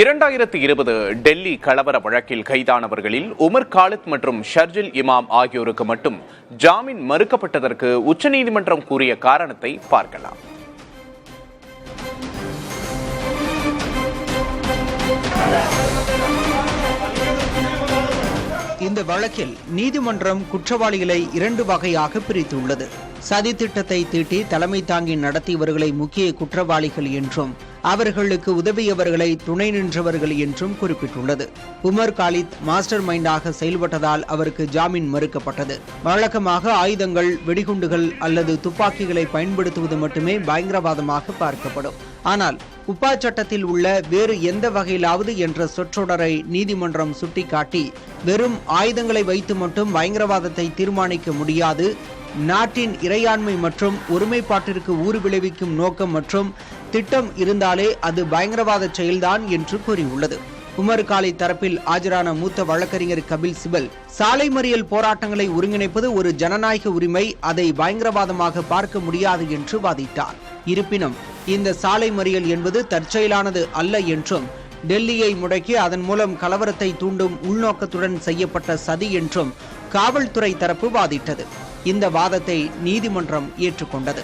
2020 டெல்லி கலவர வழக்கில் கைதானவர்களில் Umar Khalid மற்றும் ஷர்ஜில் இமாம் ஆகியோருக்கு மட்டும் ஜாமீன் மறுக்கப்பட்டதற்கு உச்சநீதிமன்றம் கூறிய காரணத்தை பார்க்கலாம். இந்த வழக்கில் நீதிமன்றம் குற்றவாளிகளை 2 வகையாக பிரித்துள்ளது. சதி திட்டத்தை தீட்டி தலைமை தாங்கி நடத்தியவர்களை முக்கிய குற்றவாளிகள் என்றும் அவர்களுக்கு உதவியவர்களை துணை நின்றவர்கள் என்றும் குறிப்பிட்டுள்ளது. உமர் காலித் மாஸ்டர் மைண்டாக செயல்பட்டதால் அவருக்கு ஜாமீன் மறுக்கப்பட்டது. வழக்கமாக ஆயுதங்கள், வெடிகுண்டுகள் அல்லது துப்பாக்கிகளை பயன்படுத்துவது மட்டுமே பயங்கரவாதமாக பார்க்கப்படும். ஆனால் உப்பா சட்டத்தில் உள்ள வேறு எந்த வகையிலாவது என்ற சொற்றொடரை நீதிமன்றம் சுட்டிக்காட்டி வெறும் ஆயுதங்களை வைத்து மட்டும் பயங்கரவாதத்தை தீர்மானிக்க முடியாது, நாட்டின் இறையாண்மை மற்றும் ஒருமைப்பாட்டிற்கு ஊறு விளைவிக்கும் நோக்கம் மற்றும் திட்டம் இருந்தாலே அது பயங்கரவாத செயல்தான் என்று கூறியுள்ளது. உமர் காலித் தரப்பில் ஆஜரான மூத்த வழக்கறிஞர் கபில் சிபல், சாலை மறியல் போராட்டங்களை ஒருங்கிணைப்பது ஒரு ஜனநாயக உரிமை, அதை பயங்கரவாதமாக பார்க்க முடியாது என்று வாதிட்டார். இருப்பினும் இந்த சாலை மறியல் என்பது தற்செயலானது அல்ல என்றும், டெல்லியை முடக்கி அதன் மூலம் கலவரத்தை தூண்டும் உள்நோக்கத்துடன் செய்யப்பட்ட சதி என்றும் காவல்துறை தரப்பு வாதிட்டது. இந்த வாதத்தை நீதிமன்றம் ஏற்றுக்கொண்டது.